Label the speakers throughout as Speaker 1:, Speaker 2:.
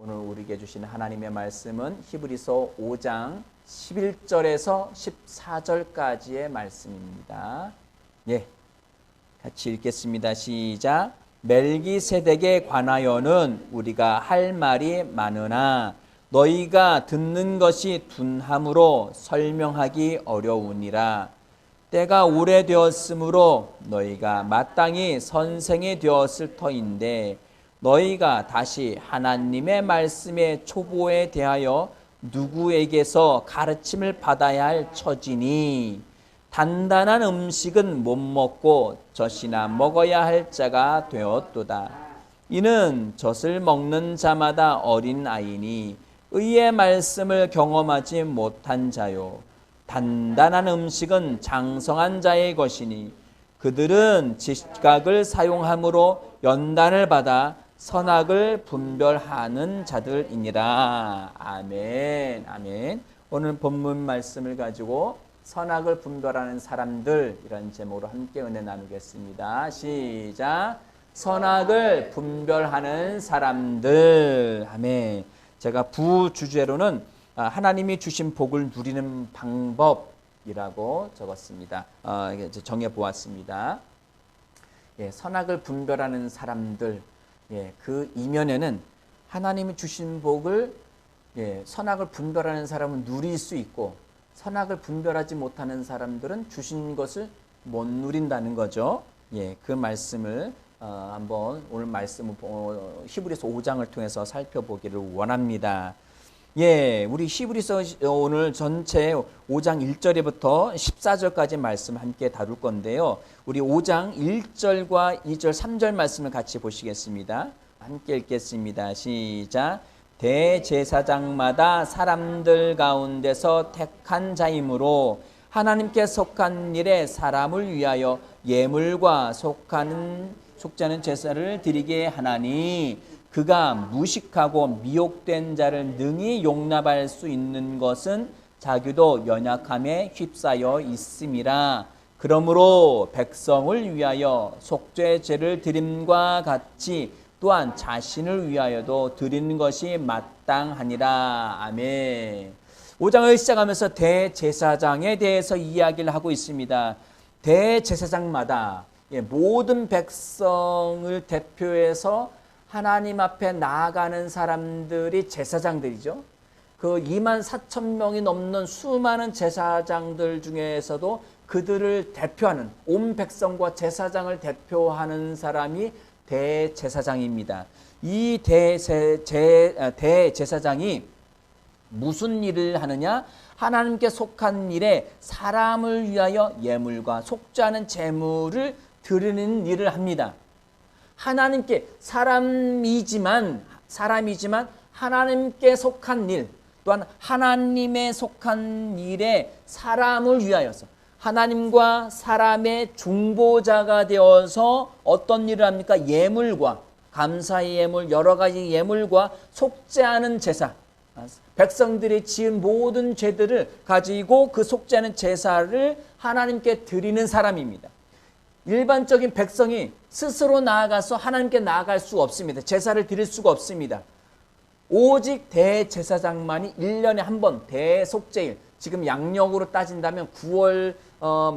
Speaker 1: 오늘 우리에게 주신 하나님의 말씀은 히브리서 5장 11절에서 14절까지의 말씀입니다. 예, 같이 읽겠습니다. 시작. 멜기세덱에 관하여는 우리가 할 말이 많으나 너희가 듣는 것이 둔함으로 설명하기 어려우니라. 때가 오래되었으므로 너희가 마땅히 선생이 되었을 터인데 너희가 다시 하나님의 말씀의 초보에 대하여 누구에게서 가르침을 받아야 할 처지니 단단한 음식은 못 먹고 젖이나 먹어야 할 자가 되었도다. 이는 젖을 먹는 자마다 어린 아이니 의의 말씀을 경험하지 못한 자요. 단단한 음식은 장성한 자의 것이니 그들은 지각을 사용함으로 연단을 받아 선악을 분별하는 자들이니라. 아멘. 아멘. 오늘 본문 말씀을 가지고 선악을 분별하는 사람들, 이런 제목으로 함께 은혜 나누겠습니다. 시작. 선악을 분별하는 사람들. 아멘. 제가 부주제로는 하나님이 주신 복을 누리는 방법이라고 적었습니다. 정해보았습니다. 예, 선악을 분별하는 사람들, 예, 그 이면에는 하나님이 주신 복을, 예, 선악을 분별하는 사람은 누릴 수 있고 선악을 분별하지 못하는 사람들은 주신 것을 못 누린다는 거죠. 예, 그 말씀을 한번 오늘 말씀을 히브리서 5장을 통해서 살펴보기를 원합니다. 예, 우리 히브리서 오늘 전체 5장 1절부터 14절까지 말씀 함께 다룰 건데요. 우리 5장 1절과 2절, 3절 말씀을 같이 보시겠습니다. 함께 읽겠습니다. 시작. 대제사장마다 사람들 가운데서 택한 자이므로 하나님께 속한 일에 사람을 위하여 예물과 속자는 제사를 드리게 하나니 그가 무식하고 미혹된 자를 능히 용납할 수 있는 것은 자기도 연약함에 휩싸여 있음이라. 그러므로 백성을 위하여 속죄 제를 드림과 같이 또한 자신을 위하여도 드리는 것이 마땅하니라. 아멘. 5장을 시작하면서 대제사장에 대해서 이야기를 하고 있습니다. 대제사장마다 모든 백성을 대표해서 하나님 앞에 나아가는 사람들이 제사장들이죠. 그 24,000명이 넘는 수많은 제사장들 중에서도 그들을 대표하는, 온 백성과 제사장을 대표하는 사람이 대제사장입니다. 이 대제사장이 무슨 일을 하느냐? 하나님께 속한 일에 사람을 위하여 예물과 속죄하는 제물을 드리는 일을 합니다. 하나님께 사람이지만 하나님께 속한 일, 또한 하나님에 속한 일에 사람을 위하여서 하나님과 사람의 중보자가 되어서 어떤 일을 합니까? 예물과 감사의 예물, 여러 가지 예물과 속죄하는 제사, 백성들이 지은 모든 죄들을 가지고 그 속죄하는 제사를 하나님께 드리는 사람입니다. 일반적인 백성이 스스로 나아가서 하나님께 나아갈 수 없습니다. 제사를 드릴 수가 없습니다. 오직 대제사장만이 1년에 한 번 대속죄일, 지금 양력으로 따진다면 9월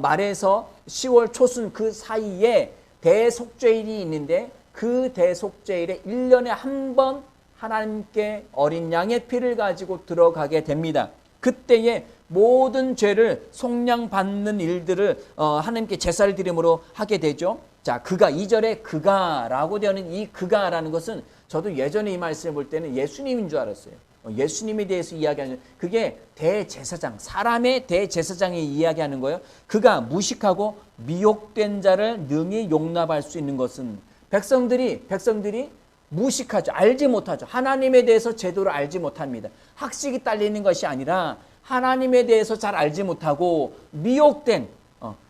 Speaker 1: 말에서 10월 초순 그 사이에 대속죄일이 있는데 그 대속죄일에 1년에 한 번 하나님께 어린 양의 피를 가지고 들어가게 됩니다. 그때에 모든 죄를 속량받는 일들을 하나님께 제사를 드림으로 하게 되죠. 자, 그가 2절에 그가라고 되는 이 그가라는 것은 저도 예전에 이 말씀을 볼 때는 예수님인 줄 알았어요. 예수님에 대해서 이야기하는, 그게 대제사장, 사람의 대제사장이 이야기하는 거예요. 그가 무식하고 미혹된 자를 능히 용납할 수 있는 것은 백성들이 무식하죠. 알지 못하죠. 하나님에 대해서 제대로 알지 못합니다. 학식이 딸리는 것이 아니라 하나님에 대해서 잘 알지 못하고 미혹된,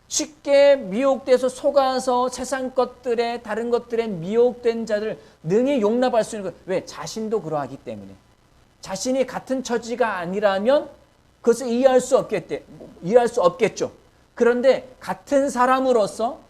Speaker 1: 쉽게 미혹돼서 속아서 세상 것들에, 다른 것들에 미혹된 자들 능히 용납할 수 있는 것. 왜? 자신도 그러하기 때문에. 자신이 같은 처지가 아니라면 그것을 이해할 수 없겠죠. 그런데 같은 사람으로서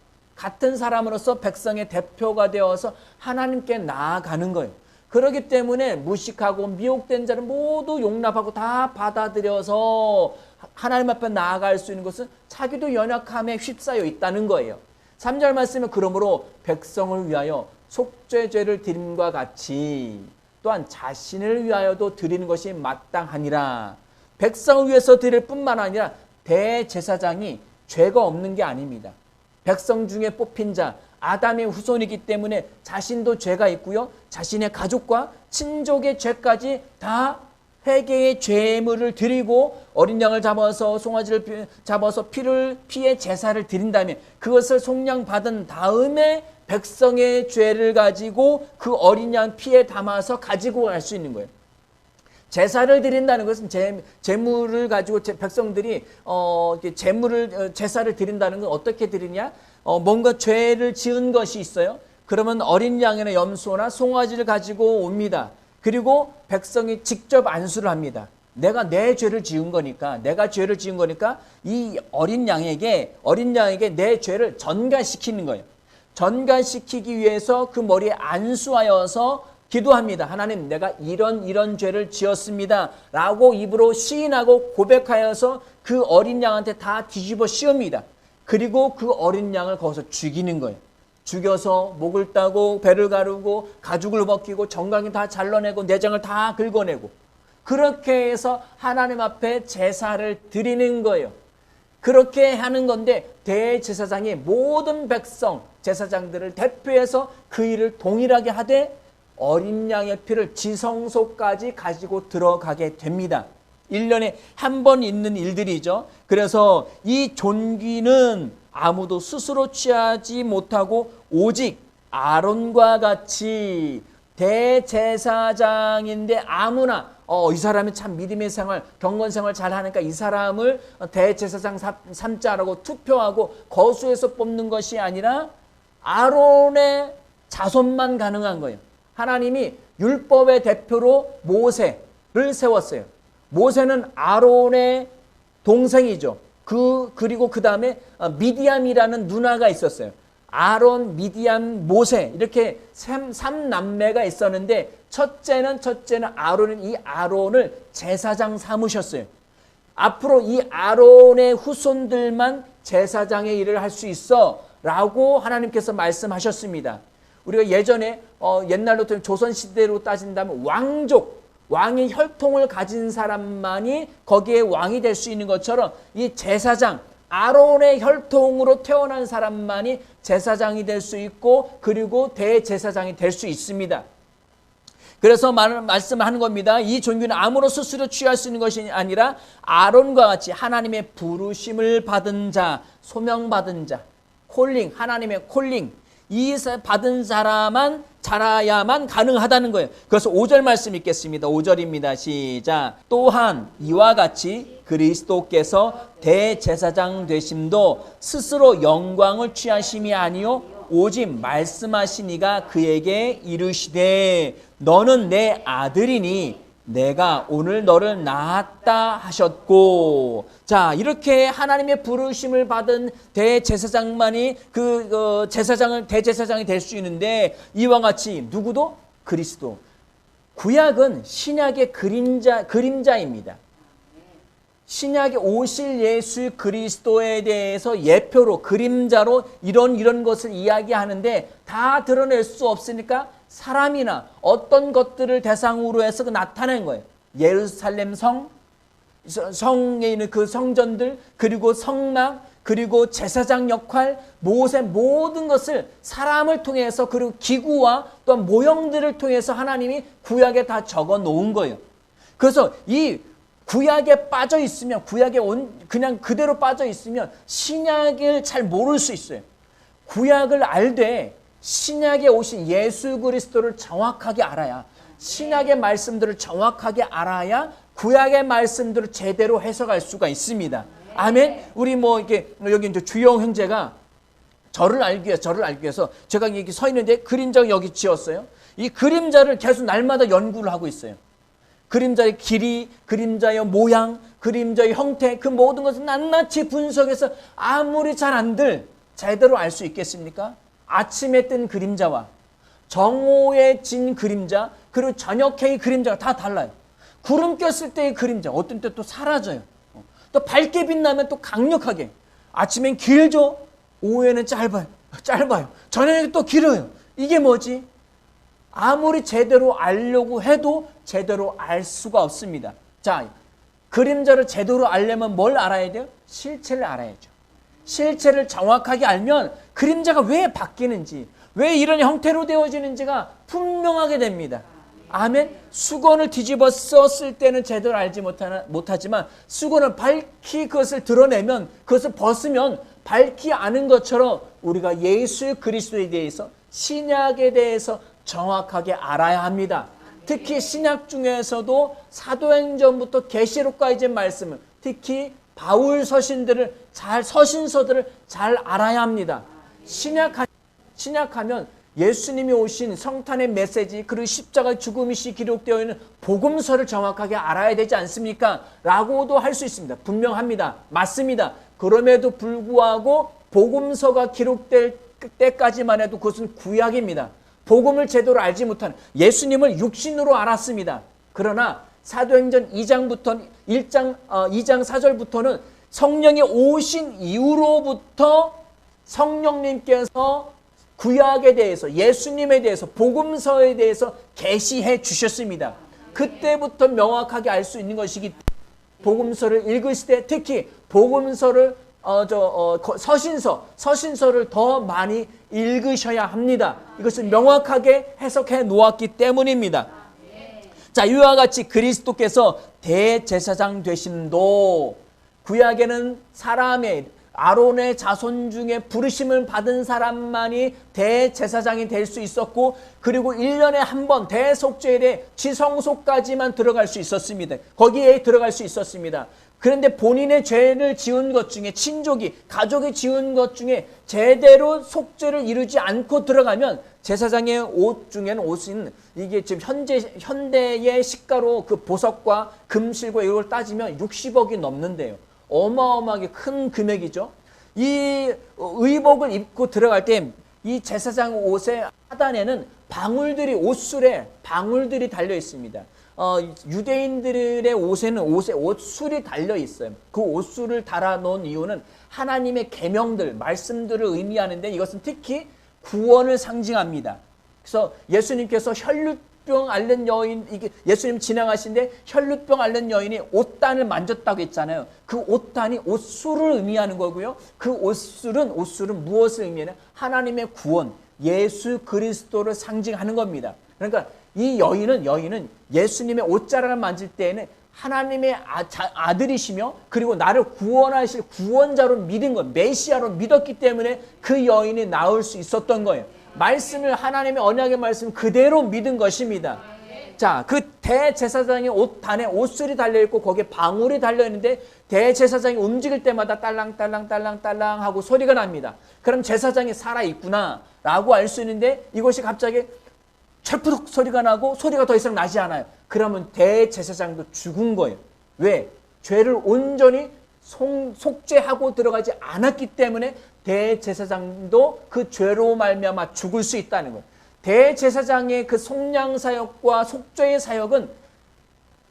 Speaker 1: 백성의 대표가 되어서 하나님께 나아가는 거예요. 그렇기 때문에 무식하고 미혹된 자를 모두 용납하고 다 받아들여서 하나님 앞에 나아갈 수 있는 것은 자기도 연약함에 휩싸여 있다는 거예요. 3절 말씀은 그러므로 백성을 위하여 속죄죄를 드림과 같이 또한 자신을 위하여도 드리는 것이 마땅하니라. 백성을 위해서 드릴 뿐만 아니라 대제사장이 죄가 없는 게 아닙니다. 백성 중에 뽑힌 자 아담의 후손이기 때문에 자신도 죄가 있고요. 자신의 가족과 친족의 죄까지 다 회개의 죄물을 드리고 어린 양을 잡아서 송아지를 잡아서 피의 제사를 드린다면 그것을 속량 받은 다음에 백성의 죄를 가지고 그 어린 양 피에 담아서 가지고 갈 수 있는 거예요. 제사를 드린다는 것은 제물을 가지고 백성들이 제사를 드린다는 건 어떻게 드리냐? 뭔가 죄를 지은 것이 있어요. 그러면 어린 양이나 염소나 송아지를 가지고 옵니다. 그리고 백성이 직접 안수를 합니다. 내가 내 죄를 지은 거니까, 이 어린 양에게 내 죄를 전가시키는 거예요. 전가시키기 위해서 그 머리에 안수하여서 기도합니다. 하나님, 내가 이런 죄를 지었습니다. 라고 입으로 시인하고 고백하여서 그 어린 양한테 다 뒤집어 씌웁니다. 그리고 그 어린 양을 거기서 죽이는 거예요. 죽여서 목을 따고 배를 가르고 가죽을 벗기고 정강이 다 잘라내고 내장을 다 긁어내고 그렇게 해서 하나님 앞에 제사를 드리는 거예요. 그렇게 하는 건데 대제사장이 모든 백성 제사장들을 대표해서 그 일을 동일하게 하되 어린 양의 피를 지성소까지 가지고 들어가게 됩니다. 1년에 한 번 있는 일들이죠. 그래서 이 존귀는 아무도 스스로 취하지 못하고 오직 아론과 같이 대제사장인데 아무나 이 사람이 참 믿음의 생활, 경건 생활 잘하니까 이 사람을 대제사장 삼자라고 투표하고 거수해서 뽑는 것이 아니라 아론의 자손만 가능한 거예요. 하나님이 율법의 대표로 모세를 세웠어요. 모세는 아론의 동생이죠. 그리고 그 다음에 미디암이라는 누나가 있었어요. 아론, 미디암, 모세 이렇게 3남매가 있었는데 첫째는 아론은 이 아론을 제사장 삼으셨어요. 앞으로 이 아론의 후손들만 제사장의 일을 할 수 있어 라고 하나님께서 말씀하셨습니다. 우리가 예전에 옛날부터 조선시대로 따진다면 왕의 혈통을 가진 사람만이 거기에 왕이 될 수 있는 것처럼 이 제사장, 아론의 혈통으로 태어난 사람만이 제사장이 될 수 있고 그리고 대제사장이 될 수 있습니다. 그래서 말씀하는 겁니다. 이 존귀는 아무로 스스로 취할 수 있는 것이 아니라 아론과 같이 하나님의 부르심을 받은 자, 소명받은 자, 하나님의 콜링, 이 받은 자라만 자라야만 가능하다는 거예요. 그래서 5절 말씀 읽겠습니다. 5절입니다. 시작. 또한 이와 같이 그리스도께서 대제사장 되심도 스스로 영광을 취하심이 아니요 오직 말씀하시니가 그에게 이르시되 너는 내 아들이니 내가 오늘 너를 낳았다 하셨고. 자, 이렇게 하나님의 부르심을 받은 대제사장만이 대제사장이 될 수 있는데 이와 같이 누구도 그리스도. 구약은 신약의 그림자입니다. 신약에 오실 예수 그리스도에 대해서 예표로 그림자로 이런 것을 이야기하는데 다 드러낼 수 없으니까 사람이나 어떤 것들을 대상으로 해서 나타낸 거예요. 예루살렘 성에 있는 그 성전들, 그리고 성막, 그리고 제사장 역할, 모세 모든 것을 사람을 통해서 그리고 기구와 또한 모형들을 통해서 하나님이 구약에 다 적어 놓은 거예요. 그래서 이 구약에 빠져 있으면 그냥 그대로 빠져 있으면 신약을 잘 모를 수 있어요. 구약을 알되 신약에 오신 예수 그리스도를 정확하게 알아야 신약의 말씀들을 정확하게 알아야 구약의 말씀들을 제대로 해석할 수가 있습니다. 아멘. 우리 여기 이제 주영 형제가 저를 알기 위해서 제가 여기 서 있는데 그림자가 여기 지었어요. 이 그림자를 계속 날마다 연구를 하고 있어요. 그림자의 길이, 그림자의 모양, 그림자의 형태, 그 모든 것을 낱낱이 분석해서 아무리 잘 안들 제대로 알 수 있겠습니까? 아침에 뜬 그림자와 정오에 진 그림자, 그리고 저녁해의 그림자가 다 달라요. 구름 꼈을 때의 그림자 어떤 때 또 사라져요. 또 밝게 빛나면 또 강력하게. 아침엔 길죠. 오후에는 짧아요. 저녁에 또 길어요. 이게 뭐지? 아무리 제대로 알려고 해도 제대로 알 수가 없습니다. 자, 그림자를 제대로 알려면 뭘 알아야 돼요? 실체를 알아야죠. 실체를 정확하게 알면 그림자가 왜 바뀌는지, 왜 이런 형태로 되어지는지가 분명하게 됩니다. 아멘. 수건을 뒤집어 썼을 때는 제대로 알지 못하지만 수건을 밝히 그것을 드러내면, 그것을 벗으면 밝히 아는 것처럼 우리가 예수 그리스도에 대해서, 신약에 대해서 정확하게 알아야 합니다. 특히 신약 중에서도 사도행전부터 계시록까지의 말씀을, 특히 바울 서신서들을 잘 알아야 합니다. 신약하면 예수님이 오신 성탄의 메시지, 그리고 십자가의 죽음이 기록되어 있는 복음서를 정확하게 알아야 되지 않습니까? 라고도 할 수 있습니다. 분명합니다. 맞습니다. 그럼에도 불구하고 복음서가 기록될 때까지만 해도 그것은 구약입니다. 복음을 제대로 알지 못하는, 예수님을 육신으로 알았습니다. 그러나 사도행전 2장 4절부터는 성령이 오신 이후로부터 성령님께서 구약에 대해서, 예수님에 대해서, 복음서에 대해서 계시해 주셨습니다. 그때부터 명확하게 알 수 있는 것이기 때문에 복음서를 읽으실 때 특히 복음서를 서신서를 더 많이 읽으셔야 합니다. 이것을 명확하게 해석해 놓았기 때문입니다. 자, 이와 같이 그리스도께서 대제사장 되심도, 구약에는 사람의, 아론의 자손 중에 부르심을 받은 사람만이 대제사장이 될 수 있었고, 그리고 1년에 한 번 대속죄일에 지성소까지만 들어갈 수 있었습니다. 거기에 들어갈 수 있었습니다. 그런데 본인의 죄를 지은 것 중에, 친족이, 가족이 지은 것 중에 제대로 속죄를 이루지 않고 들어가면 제사장의 옷 중에는, 옷은 이게 지금 현대의 시가로 그 보석과 금실과 이걸 따지면 60억이 넘는데요. 어마어마하게 큰 금액이죠. 이 의복을 입고 들어갈 때 이 제사장 옷의 하단에는 방울들이, 옷술에 방울들이 달려 있습니다. 유대인들의 옷에는 옷술이 달려 있어요. 그 옷술을 달아놓은 이유는 하나님의 계명들, 말씀들을 의미하는데, 이것은 특히 구원을 상징합니다. 그래서 예수님께서 혈루병 앓는 여인, 이게 예수님 지나가신데 혈루병 앓는 여인이 옷단을 만졌다고 했잖아요. 그 옷단이 옷술을 의미하는 거고요. 그 옷술은 무엇을 의미하냐? 하나님의 구원, 예수 그리스도를 상징하는 겁니다. 그러니까 이 여인은 예수님의 옷자락을 만질 때에는 하나님의 아들이시며, 그리고 나를 구원하실 구원자로 믿은 것, 메시아로 믿었기 때문에 그 여인이 나올 수 있었던 거예요. 말씀을, 하나님의 언약의 말씀 그대로 믿은 것입니다. 자, 그 대제사장의 옷단에 옷술이 달려있고 거기에 방울이 달려있는데, 대제사장이 움직일 때마다 딸랑딸랑 하고 소리가 납니다. 그럼 제사장이 살아있구나 라고 알 수 있는데, 이것이 갑자기 철푸덕 소리가 나고 소리가 더 이상 나지 않아요. 그러면 대제사장도 죽은 거예요. 왜? 죄를 온전히 속죄하고 들어가지 않았기 때문에 대제사장도 그 죄로 말미암아 죽을 수 있다는 거예요. 대제사장의 그 속량 사역과 속죄의 사역은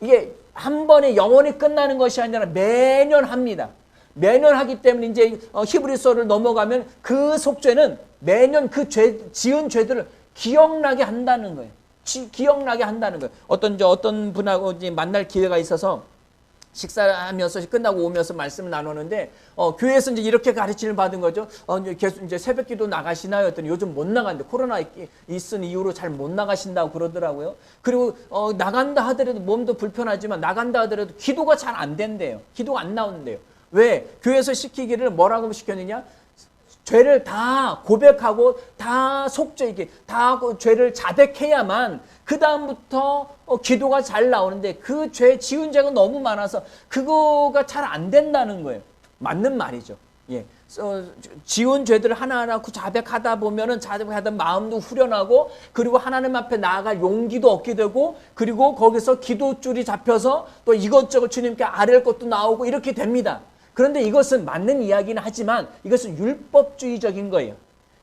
Speaker 1: 이게 한 번에 영원히 끝나는 것이 아니라 매년 합니다. 매년 하기 때문에 이제 히브리서를 넘어가면 그 속죄는 매년 그 지은 죄들을 기억나게 한다는 거예요. 기억나게 한다는 거예요. 어떤 분하고 이제 만날 기회가 있어서 식사하면서 끝나고 오면서 말씀을 나누는데, 교회에서 이제 이렇게 가르침을 받은 거죠. 이제 새벽 기도 나가시나요? 했더니 요즘 못 나간대. 코로나 있은 이후로 잘 못 나가신다고 그러더라고요. 그리고 나간다 하더라도 몸도 불편하지만 나간다 하더라도 기도가 잘 안 된대요. 기도가 안 나오는데요. 왜? 교회에서 시키기를 뭐라고 시켰느냐? 죄를 다 고백하고 다 속죄, 다 죄를 자백해야만 그 다음부터 기도가 잘 나오는데, 그 죄 지은 죄가 너무 많아서 그거가 잘 안 된다는 거예요. 맞는 말이죠. 예, 지은 죄들을 하나하나 자백하다 보면은 자백하던 마음도 후련하고, 그리고 하나님 앞에 나아갈 용기도 얻게 되고, 그리고 거기서 기도줄이 잡혀서 또 이것저것 주님께 아뢰할 것도 나오고 이렇게 됩니다. 그런데 이것은 맞는 이야기는 하지만 이것은 율법주의적인 거예요.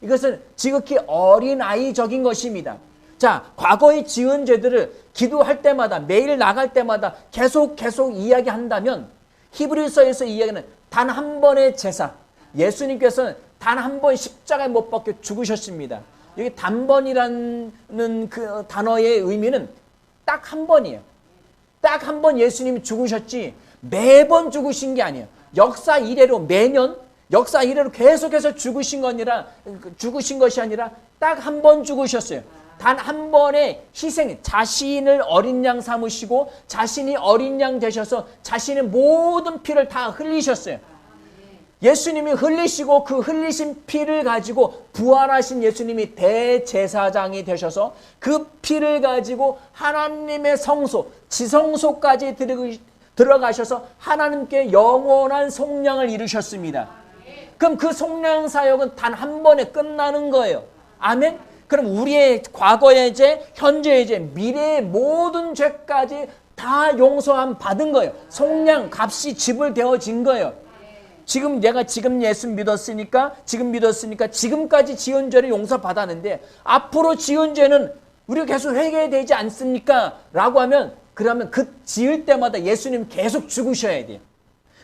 Speaker 1: 이것은 지극히 어린아이적인 것입니다. 자, 과거에 지은 죄들을 기도할 때마다, 매일 나갈 때마다 계속 이야기한다면 히브리서에서 이야기는 단 한 번의 제사, 예수님께서는 단 한 번 십자가에 못 박혀 죽으셨습니다. 여기 단번이라는 그 단어의 의미는 딱 한 번이에요. 딱 한 번 예수님이 죽으셨지 매번 죽으신 게 아니에요. 역사 이래로 매년 역사 이래로 계속해서 죽으신 것이 아니라 딱 한 번 죽으셨어요. 단 한 번의 희생, 자신을 어린 양 삼으시고 자신이 어린 양 되셔서 자신의 모든 피를 다 흘리셨어요. 예수님이 흘리시고 그 흘리신 피를 가지고 부활하신 예수님이 대제사장이 되셔서 그 피를 가지고 하나님의 성소, 지성소까지 들어가셔서 하나님께 영원한 속량을 이루셨습니다. 그럼 그 속량 사역은 단 한 번에 끝나는 거예요. 아멘? 그럼 우리의 과거의 죄, 현재의 죄, 미래의 모든 죄까지 다 용서함 받은 거예요. 속량 값이 지불되어진 거예요. 내가 지금 예수 믿었으니까 지금까지 지은 죄를 용서받았는데 앞으로 지은 죄는 우리가 계속 회개되지 않습니까? 라고 하면 그러면 그 지을 때마다 예수님 계속 죽으셔야 돼요.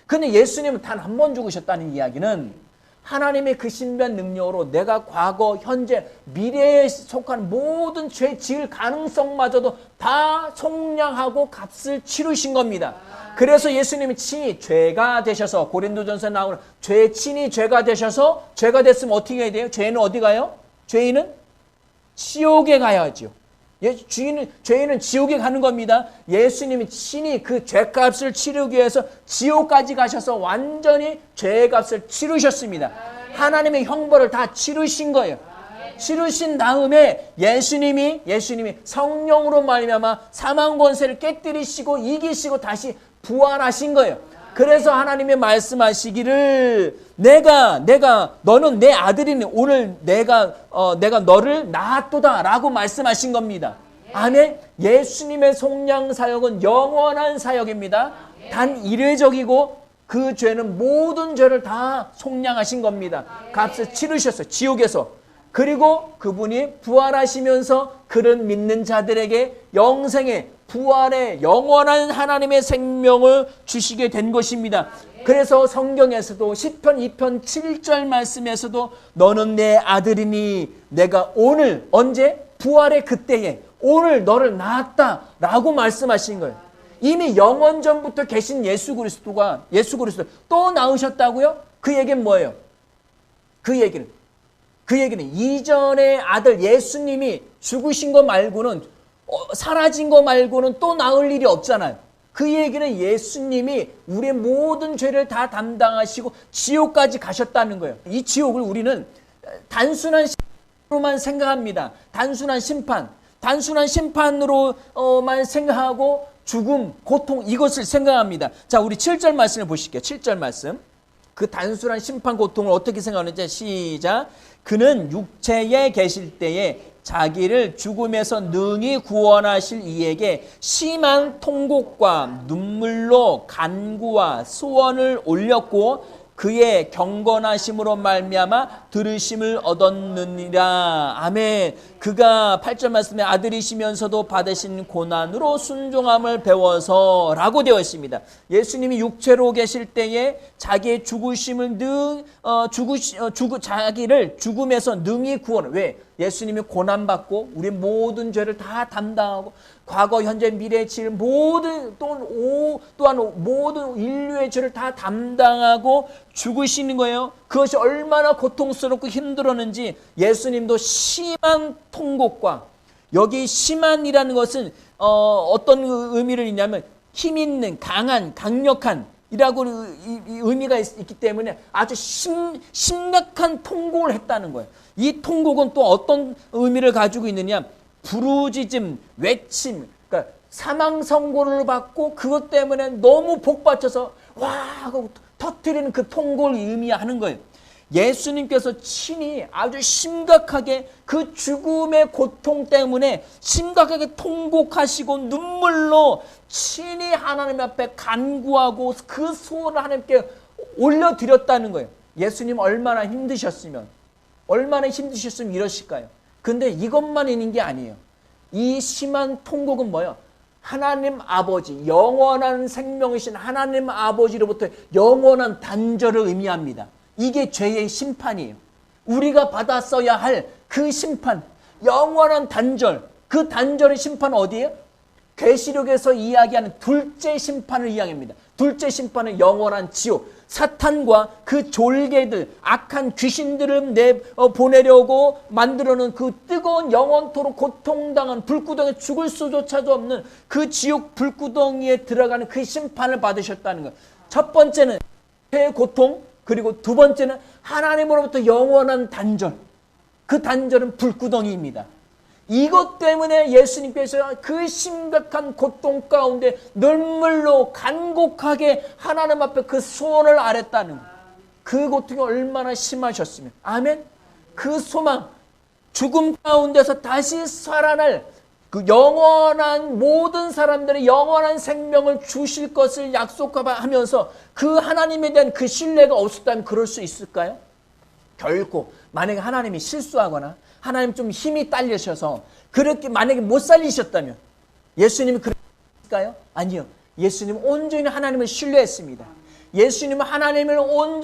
Speaker 1: 근데 예수님은 단 한 번 죽으셨다는 이야기는 하나님의 그 신비한 능력으로 내가 과거, 현재, 미래에 속한 모든 죄 지을 가능성마저도 다 속량하고 값을 치르신 겁니다. 그래서 예수님이 친히 죄가 되셔서 고린도전서에 나오는 친히 죄가 되셔서 죄가 됐으면 어떻게 해야 돼요? 죄인은 어디 가요? 죄인은 지옥에 가야죠. 죄인은 지옥에 가는 겁니다. 예수님이 친히 그 죄값을 치르기 위해서 지옥까지 가셔서 완전히 죄값을 치르셨습니다. 하나님의 형벌을 다 치르신 거예요. 치르신 다음에 예수님이 성령으로 말미암아 사망 권세를 깨뜨리시고 이기시고 다시 부활하신 거예요. 그래서 하나님이 말씀하시기를 너는 내 아들이니 오늘 내가 너를 낳았도다라고 말씀하신 겁니다. 아멘. 예수님의 속량 사역은 영원한 사역입니다. 단 이례적이고 그 죄는 모든 죄를 다 속량하신 겁니다. 값을 치르셨어요. 지옥에서. 그리고 그분이 부활하시면서 그런 믿는 자들에게 영생의 부활의 영원한 하나님의 생명을 주시게 된 것입니다. 그래서 성경에서도 시편 2편 7절 말씀에서도 너는 내 아들이니 내가 오늘 언제? 부활의 그때에 오늘 너를 낳았다라고 말씀하신 거예요. 이미 영원 전부터 계신 예수 그리스도 또 낳으셨다고요? 그 얘기는 뭐예요? 그 얘기는 이전의 아들 예수님이 죽으신 거 말고는 사라진 거 말고는 또 나을 일이 없잖아요. 그 얘기는 예수님이 우리의 모든 죄를 다 담당하시고 지옥까지 가셨다는 거예요. 이 지옥을 우리는 단순한 심판으로만 생각합니다. 단순한 심판으로만 생각하고 죽음, 고통 이것을 생각합니다. 자, 우리 7절 말씀을 보실게요. 7절 말씀. 그 단순한 심판 고통을 어떻게 생각하는지 시작. 그는 육체에 계실 때에 자기를 죽음에서 능히 구원하실 이에게 심한 통곡과 눈물로 간구와 소원을 올렸고 그의 경건하심으로 말미암아 들으심을 얻었느니라. 아멘. 그가 8절 말씀에 아들이시면서도 받으신 고난으로 순종함을 배워서 라고 되어 있습니다. 예수님이 육체로 계실 때에 자기의 죽으심을 자기를 죽음에서 능히 구원. 왜? 예수님이 고난받고 우리 모든 죄를 다 담당하고 과거, 현재, 미래에 지을 또한 모든 인류의 죄를 다 담당하고 죽으시는 거예요. 그것이 얼마나 고통스럽고 힘들었는지 예수님도 심한 통곡과 여기 심한이라는 것은 어떤 의미를 있냐면 힘 있는, 강한, 강력한 이라고 의미가 있기 때문에 아주 심각한 통곡을 했다는 거예요. 이 통곡은 또 어떤 의미를 가지고 있느냐? 부르짖음, 외침, 그러니까 사망 선고를 받고 그것 때문에 너무 복받쳐서 와 하고 터뜨리는 그 통곡을 의미하는 거예요. 예수님께서 친히 아주 심각하게 그 죽음의 고통 때문에 심각하게 통곡하시고 눈물로 친히 하나님 앞에 간구하고 그 소원을 하나님께 올려드렸다는 거예요. 예수님 얼마나 힘드셨으면 이러실까요? 근데 이것만 있는 게 아니에요. 이 심한 통곡은 뭐예요? 하나님 아버지, 영원한 생명이신 하나님 아버지로부터 영원한 단절을 의미합니다. 이게 죄의 심판이에요. 우리가 받았어야 할 그 심판, 영원한 단절. 그 단절의 심판은 어디예요? 계시록에서 이야기하는 둘째 심판을 이야기합니다. 둘째 심판은 영원한 지옥. 사탄과 그 졸개들, 악한 귀신들을 보내려고 만들어놓은 그 뜨거운 영원토록 고통당한 불구덩이에 죽을 수조차도 없는 그 지옥 불구덩이에 들어가는 그 심판을 받으셨다는 거예요. 첫 번째는 죄의 고통, 그리고 두 번째는 하나님으로부터 영원한 단절. 그 단절은 불구덩이입니다. 이것 때문에 예수님께서 그 심각한 고통 가운데 눈물로 간곡하게 하나님 앞에 그 소원을 아랬다는 거예요. 그 고통이 얼마나 심하셨으면. 아멘. 그 소망, 죽음 가운데서 다시 살아날 그 영원한 모든 사람들의 영원한 생명을 주실 것을 약속하면서 그 하나님에 대한 그 신뢰가 없었다면 그럴 수 있을까요? 결코. 만약에 하나님이 실수하거나 하나님 좀 힘이 딸리셔서 그렇게 만약에 못 살리셨다면 예수님이 그랬을까요? 아니요. 예수님은 온전히 하나님을 신뢰했습니다. 예수님은 하나님을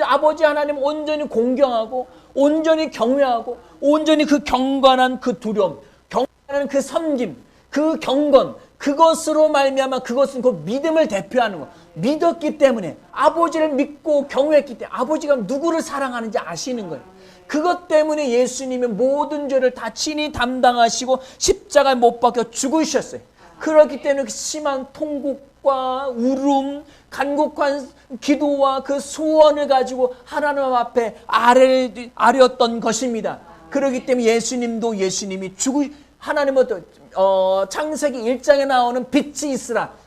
Speaker 1: 아버지 하나님을 온전히 공경하고 온전히 경외하고 온전히 그 경건한 그 두려움, 경건한 그 섬김, 그 경건, 그것으로 말미암아 그것은 그 믿음을 대표하는 거. 믿었기 때문에 아버지를 믿고 경외했기 때문에 아버지가 누구를 사랑하는지 아시는 거예요. 그것 때문에 예수님이 모든 죄를 다 친히 담당하시고 십자가에 못 박혀 죽으셨어요. 그렇기 때문에 그 심한 통곡과 울음, 간곡한 기도와 그 소원을 가지고 하나님 앞에 아뢰었던 것입니다. 그렇기 때문에 예수님이 하나님은 창세기 1장에 나오는 빛이 있으라.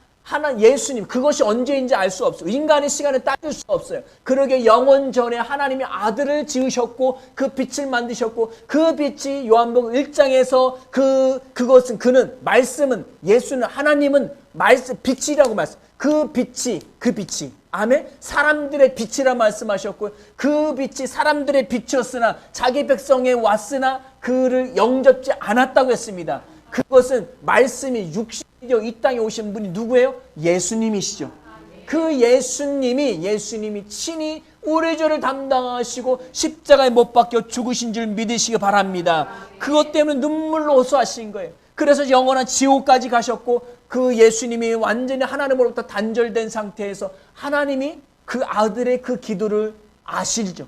Speaker 1: 예수님, 그것이 언제인지 알 수 없어요. 인간의 시간에 따질 수 없어요. 그러게 영원 전에 하나님이 아들을 지으셨고 그 빛을 만드셨고 그 빛이 요한복음 1장에서 그는 말씀은 예수는 하나님은 말씀 빛이라고 말씀. 그 빛이 아멘. 사람들의 빛이라 말씀하셨고 그 빛이 사람들의 빛이었으나 자기 백성에 왔으나 그를 영접지 않았다고 했습니다. 그것은 말씀이 육신이죠. 이 땅에 오신 분이 누구예요? 예수님이시죠. 그 예수님이 친히 우리 죄를 담당하시고 십자가에 못 박혀 죽으신 줄 믿으시기 바랍니다. 그것 때문에 눈물로 호소하신 거예요. 그래서 영원한 지옥까지 가셨고 그 예수님이 완전히 하나님으로부터 단절된 상태에서 하나님이 그 아들의 그 기도를 아시죠?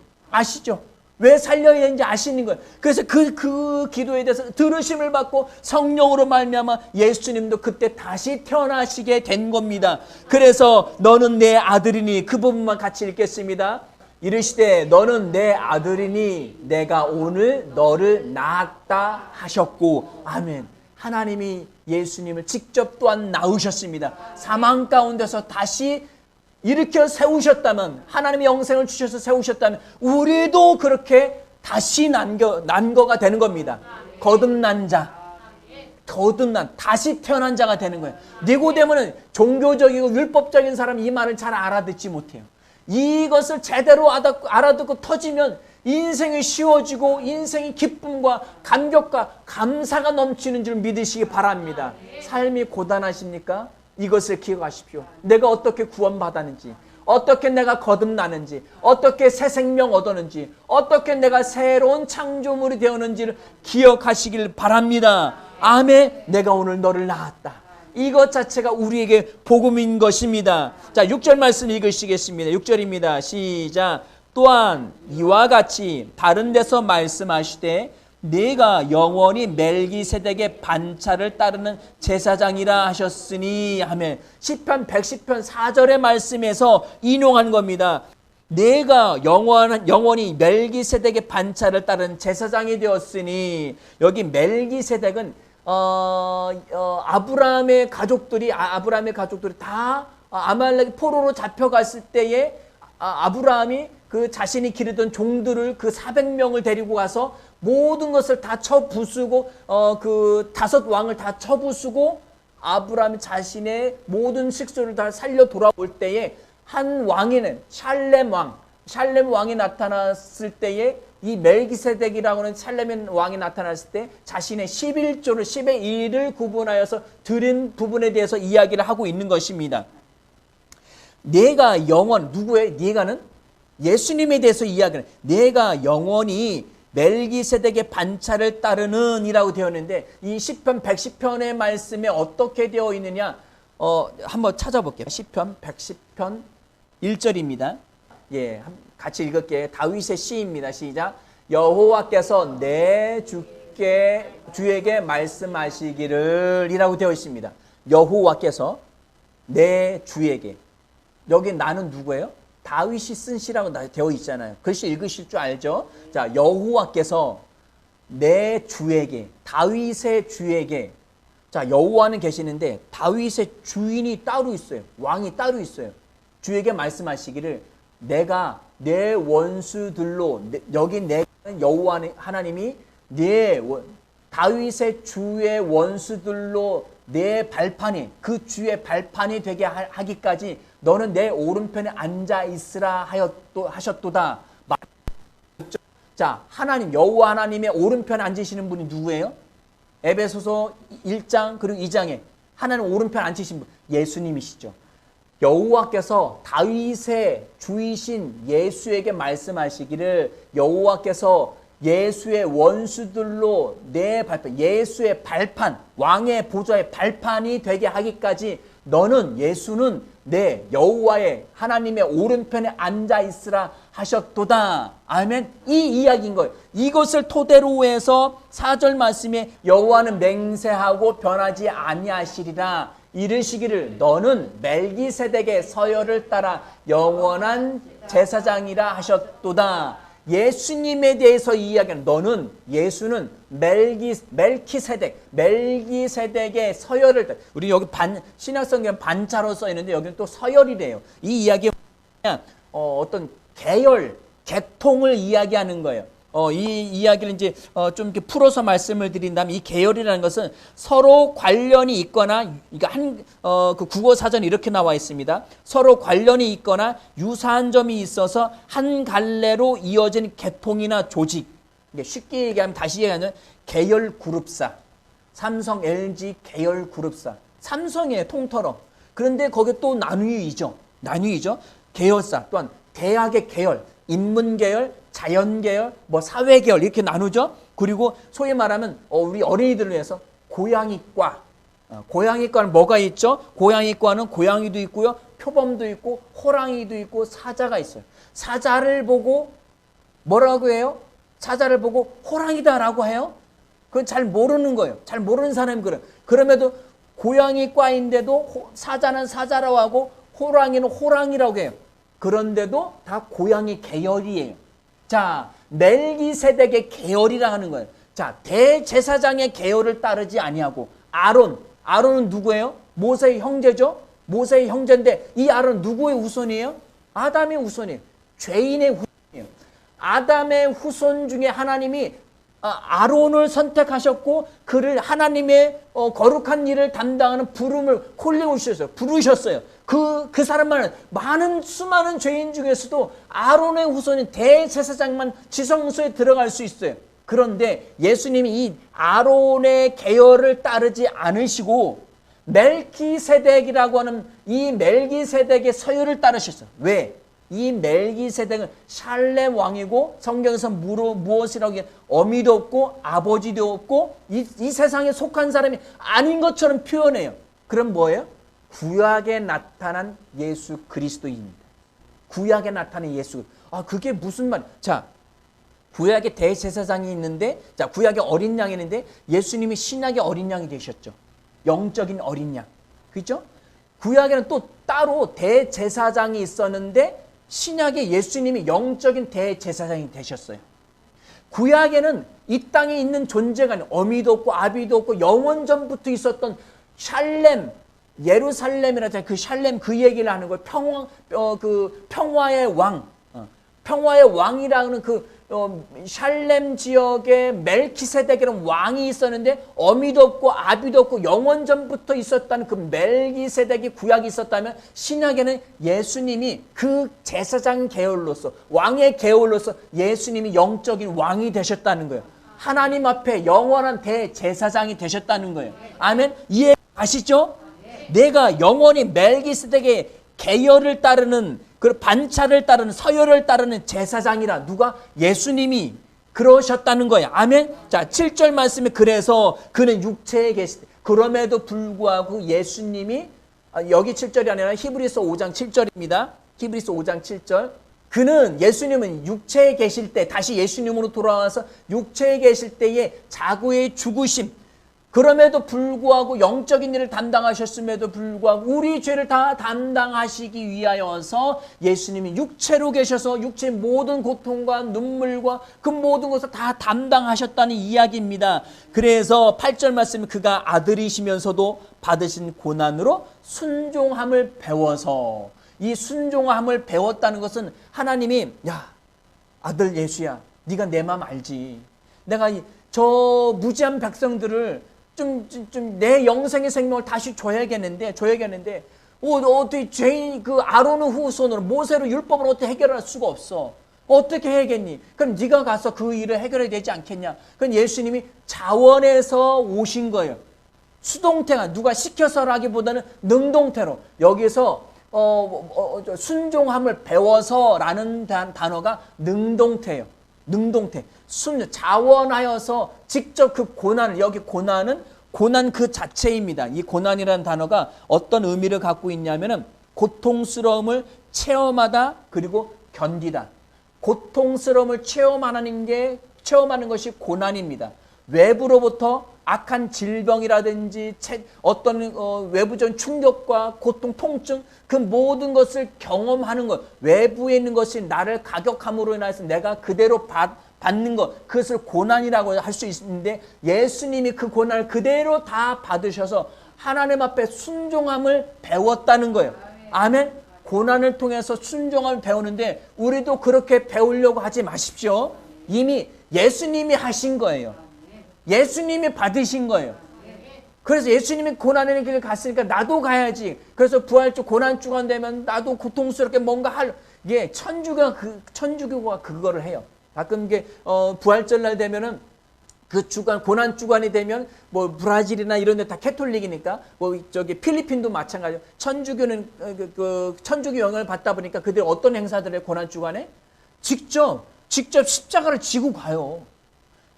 Speaker 1: 왜 살려야 되는지 아시는 거예요. 그래서 그 기도에 대해서 들으심을 받고 성령으로 말미암아 예수님도 그때 다시 태어나시게 된 겁니다. 그래서 너는 내 아들이니 그 부분만 같이 읽겠습니다. 이르시되 너는 내 아들이니 내가 오늘 너를 낳았다 하셨고 아멘. 하나님이 예수님을 직접 또한 낳으셨습니다. 사망 가운데서 다시 일으켜 세우셨다면 하나님이 영생을 주셔서 세우셨다면 우리도 그렇게 다시 난 거가 되는 겁니다. 거듭난 다시 태어난 자가 되는 거예요. 니고데모는 종교적이고 율법적인 사람 이 말을 잘 알아듣지 못해요. 이것을 제대로 알아듣고 터지면 인생이 쉬워지고 인생이 기쁨과 감격과 감사가 넘치는 줄 믿으시기 바랍니다. 삶이 고단하십니까? 이것을 기억하십시오. 내가 어떻게 구원받았는지, 어떻게 내가 거듭나는지, 어떻게 새 생명 얻었는지, 어떻게 내가 새로운 창조물이 되었는지를 기억하시길 바랍니다. 아멘. 내가 오늘 너를 낳았다. 이것 자체가 우리에게 복음인 것입니다. 자, 6절 말씀 읽으시겠습니다. 6절입니다. 시작. 또한 이와 같이 다른 데서 말씀하시되 네가 영원히 멜기세덱의 반차를 따르는 제사장이라 하셨으니 하면 시편 110편 4절의 말씀에서 인용한 겁니다. 네가 영원히 멜기세덱의 반차를 따르는 제사장이 되었으니 여기 멜기세덱은 아브라함의 가족들이 다 아말렉 포로로 잡혀갔을 때에 아브라함이 그 자신이 기르던 종들을 그 400명을 데리고 가서 모든 것을 다 쳐부수고 그 5 왕을 다 쳐부수고 아브라함이 자신의 모든 식소를 다 살려 돌아올 때에 한 왕에는 샬렘 왕이 나타났을 때에 이 멜기세덱이라고 하는 살렘의 왕이 나타났을 때 자신의 11조를 10의 1을 구분하여서 드린 부분에 대해서 이야기를 하고 있는 것입니다. 내가 영원, 누구의? 네가는 예수님에 대해서 이야기를 해. 내가 영원히 멜기세덱의 반차를 따르는 이라고 되어 있는데 이 시편 110편의 말씀에 어떻게 되어 있느냐 한번 찾아볼게요. 시편 110편 1절입니다. 예, 같이 읽을게요. 다윗의 시입니다. 시작. 여호와께서 내 주에게 말씀하시기를 이라고 되어 있습니다. 여호와께서 내 주에게. 여기 나는 누구예요? 다윗이 쓴 시라고 되어 있잖아요. 글씨 읽으실 줄 알죠? 자, 여호와께서 내 주에게, 다윗의 주에게. 자, 여호와는 계시는데 다윗의 주인이 따로 있어요. 왕이 따로 있어요. 주에게 말씀하시기를 내가 내 원수들로, 여기 내가 여호와 하나님이 다윗의 주의 원수들로 내 발판이, 그 주의 발판이 되게 하기까지 너는 내 오른편에 앉아 있으라 하셨도다. 자, 하나님, 여호와 하나님의 오른편에 앉으시는 분이 누구예요? 에베소서 1장 그리고 2장에 하나님 오른편에 앉으신 분, 예수님이시죠. 여호와께서 다윗의 주이신 예수에게 말씀하시기를 여호와께서 예수의 원수들로 내 발판, 예수의 발판, 왕의 보좌의 발판이 되게 하기까지 너는, 예수는 내 여호와의 하나님의 오른편에 앉아 있으라 하셨도다. 아멘. 이 이야기인 거예요. 이것을 토대로 해서 4절 말씀에 여호와는 맹세하고 변하지 아니하시리라 이르시기를 너는 멜기세덱의 서열을 따라 영원한 제사장이라 하셨도다. 예수님에 대해서 이야기하는 너는, 예수는 멜기세덱의 서열을 따라. 우리 여기 신약성경 반차로 써 있는데 여기는 또 서열이래요. 이 이야기가 어떤 계열, 계통을 이야기하는 거예요. 이 이야기를 이제 좀 이렇게 풀어서 말씀을 드린다면 이 계열이라는 것은 서로 관련이 있거나, 그러니까 그 국어 사전에 이렇게 나와 있습니다. 서로 관련이 있거나 유사한 점이 있어서 한 갈래로 이어진 계통이나 조직. 쉽게 얘기하면, 다시 얘기하면 계열 그룹사. 삼성, LG 계열 그룹사. 삼성이에요, 통틀어. 그런데 거기에 또 나뉘죠. 계열사. 또한 대학의 계열, 인문 계열, 자연 계열, 사회 계열 이렇게 나누죠. 그리고 소위 말하면 우리 어린이들을 위해서 고양이과. 고양이과는 뭐가 있죠? 고양이과는 고양이도 있고요, 표범도 있고, 호랑이도 있고, 사자가 있어요. 사자를 보고 뭐라고 해요? 사자를 보고 호랑이다라고 해요. 그건 잘 모르는 거예요. 잘 모르는 사람이 그래요. 그럼에도 고양이과인데도 사자는 사자라고 하고 호랑이는 호랑이라고 해요. 그런데도 다 고양이 계열이에요. 자, 멜기세덱의 계열이라 하는 거예요. 자, 대제사장의 계열을 따르지 아니하고 아론은 누구예요? 모세의 형제죠. 모세의 형제인데 이 아론은 누구의 후손이에요? 아담의 후손이에요. 죄인의 후손이에요. 아담의 후손 중에 하나님이 아론을 선택하셨고 그를 하나님의 거룩한 일을 담당하는 부름을 부르셨어요. 그 사람만은 수많은 죄인 중에서도 아론의 후손인 대제사장만 지성소에 들어갈 수 있어요. 그런데 예수님이 이 아론의 계열을 따르지 않으시고 멜기세덱이라고 하는 이 멜기세덱의 서열을 따르셨어요. 왜? 이 멜기세덱은 살렘 왕이고 성경에서 무엇이라고 얘기해? 어미도 없고 아버지도 없고 이 세상에 속한 사람이 아닌 것처럼 표현해요. 그럼 뭐예요? 구약에 나타난 예수 그리스도입니다. 구약에 나타난 예수. 그게 무슨 말? 자, 구약에 대제사장이 있는데, 자, 구약에 어린 양이 있는데 예수님이 신약의 어린 양이 되셨죠. 영적인 어린 양. 그렇죠? 구약에는 또 따로 대제사장이 있었는데 신약에 예수님이 영적인 대제사장이 되셨어요. 구약에는 이 땅에 있는 존재가 아니라 어미도 없고 아비도 없고 영원 전부터 있었던 샬렘, 예루살렘이라는 그 샬렘, 그 얘기를 하는 거예요. 평화의 왕. 평화의 왕이라는 그 샬렘 지역에 멜키세덱이라는 왕이 있었는데 어미도 없고 아비도 없고 영원전부터 있었다는 그 멜키세덱이 구약이 있었다면 신약에는 예수님이 그 제사장 계열로서 왕의 계열로서 예수님이 영적인 왕이 되셨다는 거예요. 하나님 앞에 영원한 대제사장이 되셨다는 거예요. 아멘. 이해가시죠? 내가 영원히 멜키세덱의 계열을 따르는 그 반차를 따르는 서열을 따르는 제사장이라 누가? 예수님이 그러셨다는 거예요. 아멘. 자, 7절 말씀에 그래서 그는 육체에 계실 때 그럼에도 불구하고 예수님이 여기 7절이 아니라 히브리서 5장 7절입니다. 히브리서 5장 7절. 그는 예수님은 육체에 계실 때 다시 예수님으로 돌아와서 육체에 계실 때에 자구의 죽으심 그럼에도 불구하고 영적인 일을 담당하셨음에도 불구하고 우리 죄를 다 담당하시기 위하여서 예수님이 육체로 계셔서 육체의 모든 고통과 눈물과 그 모든 것을 다 담당하셨다는 이야기입니다. 그래서 8절 말씀은 그가 아들이시면서도 받으신 고난으로 순종함을 배워서 이 순종함을 배웠다는 것은 하나님이 야 아들 예수야 네가 내 마음 알지. 내가 저 무지한 백성들을 좀 내 영생의 생명을 다시 줘야겠는데 어떻게 죄인 그 아론의 후손으로 모세로 율법을 어떻게 해결할 수가 없어. 어떻게 해야겠니? 그럼 네가 가서 그 일을 해결해야 되지 않겠냐? 그럼 예수님이 자원에서 오신 거예요. 수동태가 누가 시켜서라기보다는 능동태로 여기서 순종함을 배워서라는 단어가 능동태예요. 능동태. 자원하여서 직접 그 고난을 여기 고난 그 자체입니다. 이 고난이라는 단어가 어떤 의미를 갖고 있냐면은 고통스러움을 체험하다 그리고 견디다. 고통스러움을 체험하는 것이 고난입니다. 외부로부터 악한 질병이라든지 어떤 외부적인 충격과 고통, 통증 그 모든 것을 경험하는 것 외부에 있는 것이 나를 가격함으로 인해서 내가 그대로 받는 것 그것을 고난이라고 할 수 있는데 예수님이 그 고난을 그대로 다 받으셔서 하나님 앞에 순종함을 배웠다는 거예요. 아멘. 고난을 통해서 순종함을 배우는데 우리도 그렇게 배우려고 하지 마십시오. 이미 예수님이 하신 거예요. 예수님이 받으신 거예요. 그래서 예수님이 고난의 길을 갔으니까 나도 가야지. 그래서 부활주 고난주간 되면 나도 고통스럽게 뭔가 천주교가 그거를 해요. 가끔 이게 부활절날 되면은 그 주간 고난 주간이 되면 뭐 브라질이나 이런 데 다 캐톨릭이니까 뭐 저기 필리핀도 마찬가지예요. 천주교는 그 천주교 영향을 받다 보니까 그들 어떤 행사들을 고난 주간에 직접 십자가를 지고 가요.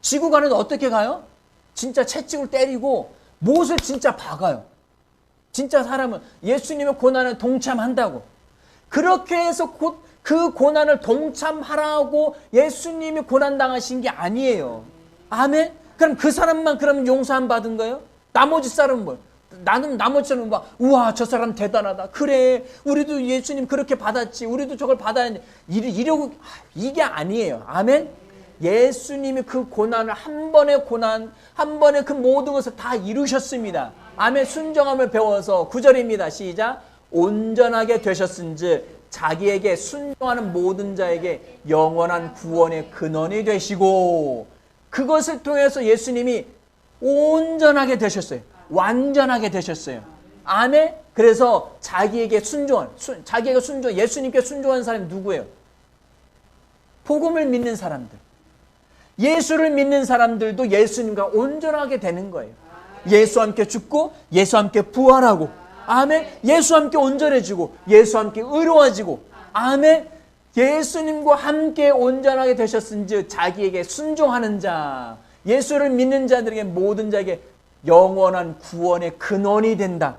Speaker 1: 지고 가는데 어떻게 가요? 진짜 채찍을 때리고 못을 진짜 박아요. 진짜 사람은 예수님의 고난에 동참한다고. 그렇게 해서 그 고난을 동참하라고 예수님이 고난당하신 게 아니에요. 아멘? 그럼 그 사람만 그러면 용서함 받은 거예요? 나머지 사람은 뭐예요? 나머지 사람은 막 우와 저 사람 대단하다. 그래 우리도 예수님 그렇게 받았지. 우리도 저걸 받아야 돼. 이러고 이게 아니에요. 아멘? 예수님이 그 고난을 한 번의 그 모든 것을 다 이루셨습니다. 아멘. 순종함을 배워서 9절입니다. 시작. 온전하게 되셨은즉 자기에게 순종하는 모든 자에게 영원한 구원의 근원이 되시고 그것을 통해서 예수님이 온전하게 되셨어요. 완전하게 되셨어요. 아멘. 그래서 자기에게 예수님께 순종한 사람이 누구예요? 복음을 믿는 사람들. 예수를 믿는 사람들도 예수님과 온전하게 되는 거예요. 예수와 함께 죽고 예수와 함께 부활하고 아멘. 예수와 함께 온전해지고 예수와 함께 의로워지고 아멘. 예수님과 함께 온전하게 되셨은즉 자기에게 순종하는 자 예수를 믿는 자들에게 모든 자에게 영원한 구원의 근원이 된다.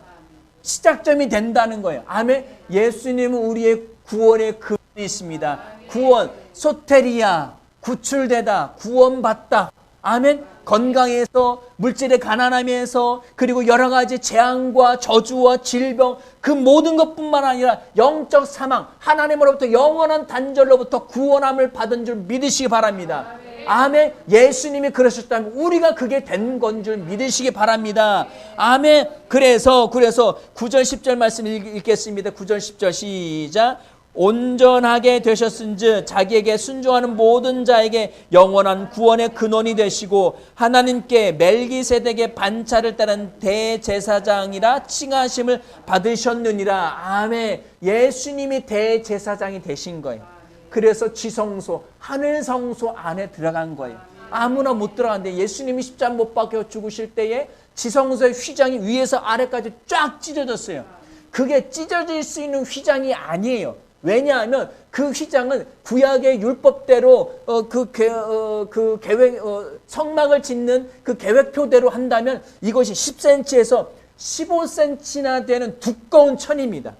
Speaker 1: 시작점이 된다는 거예요. 아멘. 예수님은 우리의 구원의 근원이십니다. 구원 소테리아 구출되다, 구원받다. 아멘. 건강에서 물질의 가난함에서 그리고 여러 가지 재앙과 저주와 질병 그 모든 것뿐만 아니라 영적 사망 하나님으로부터 영원한 단절로부터 구원함을 받은 줄 믿으시기 바랍니다. 아멘. 예수님이 그러셨다면 우리가 그게 된 건 줄 믿으시기 바랍니다. 아멘. 그래서 9절 10절 말씀 읽겠습니다. 9절 10절 시작. 온전하게 되셨은즉 자기에게 순종하는 모든 자에게 영원한 구원의 근원이 되시고 하나님께 멜기세덱의 반차를 따른 대제사장이라 칭하심을 받으셨느니라. 아멘. 예수님이 대제사장이 되신 거예요. 그래서 지성소, 하늘성소 안에 들어간 거예요. 아무나 못 들어갔는데 예수님이 십자가 못 박혀 죽으실 때에 지성소의 휘장이 위에서 아래까지 쫙 찢어졌어요. 그게 찢어질 수 있는 휘장이 아니에요. 왜냐하면 그 휘장은 구약의 율법대로 그 계획 성막을 짓는 그 계획표대로 한다면 이것이 10cm에서 15cm나 되는 두꺼운 천입니다.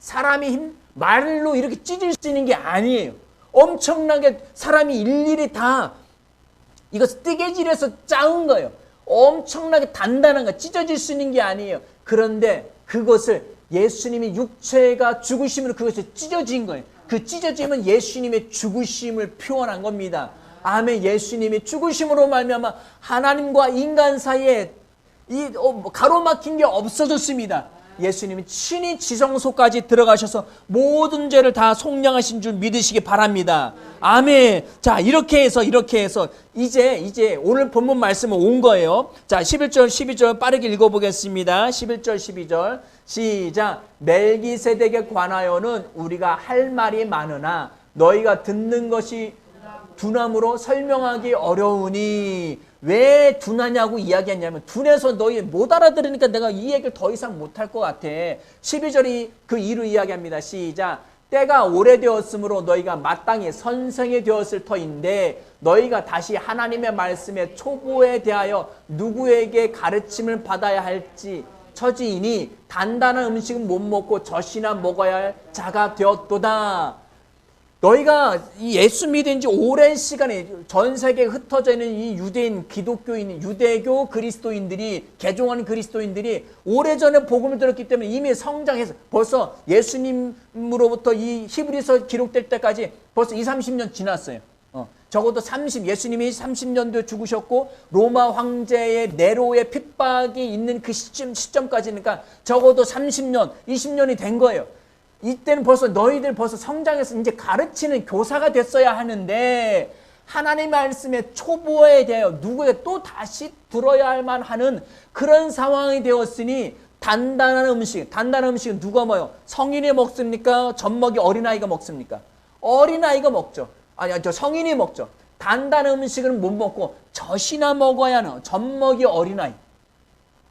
Speaker 1: 사람이 말로 이렇게 찢을 수 있는 게 아니에요. 엄청나게 사람이 일일이 다 이것을 뜨개질해서 짜은 거예요. 엄청나게 단단한 거, 찢어질 수 있는 게 아니에요. 그런데 그것을 예수님이 육체가 죽으심으로 그것이 찢어진 거예요. 그 찢어짐은 예수님의 죽으심을 표현한 겁니다. 아멘. 예수님이 죽으심으로 말미암아 하나님과 인간 사이에 이 가로막힌 게 없어졌습니다. 예수님이 친히 지성소까지 들어가셔서 모든 죄를 다 속량하신 줄 믿으시기 바랍니다. 아멘. 자, 이렇게 해서 이제 오늘 본문 말씀은 온 거예요. 자, 11절 12절 빠르게 읽어보겠습니다. 11절 12절 시작. 멜기세덱에 관하여는 우리가 할 말이 많으나 너희가 듣는 것이 둔함으로 설명하기 어려우니. 왜 둔하냐고 이야기했냐면 둔해서 너희 못 알아들으니까 내가 이 얘기를 더 이상 못할 것 같아. 12절이 그 이유 이야기합니다. 시작. 때가 오래되었으므로 너희가 마땅히 선생이 되었을 터인데 너희가 다시 하나님의 말씀의 초보에 대하여 누구에게 가르침을 받아야 할지 처지이니 단단한 음식은 못 먹고 젖이나 먹어야 할 자가 되었도다. 너희가 이 예수 믿은 지 오랜 시간에 전 세계에 흩어져 있는 이 유대인, 기독교인, 유대교 그리스도인들이, 개종하는 그리스도인들이 오래전에 복음을 들었기 때문에 이미 성장해서 벌써 예수님으로부터 이 히브리서 기록될 때까지 벌써 20-30년 지났어요. 적어도 예수님이 30년도에 죽으셨고 로마 황제의 네로의 핍박이 있는 그 시점까지니까 적어도 30년, 20년이 된 거예요. 이때는 벌써 너희들 벌써 성장해서 이제 가르치는 교사가 됐어야 하는데 하나님의 말씀의 초보에 대하여 누구에게 또 다시 들어야 할 만하는 그런 상황이 되었으니 단단한 음식은 누가 먹어요? 성인이 먹습니까? 젖먹이 어린아이가 먹습니까? 어린아이가 먹죠. 성인이 먹죠. 단단한 음식은 못 먹고 젖이나 먹어야 하는 젖먹이 어린아이.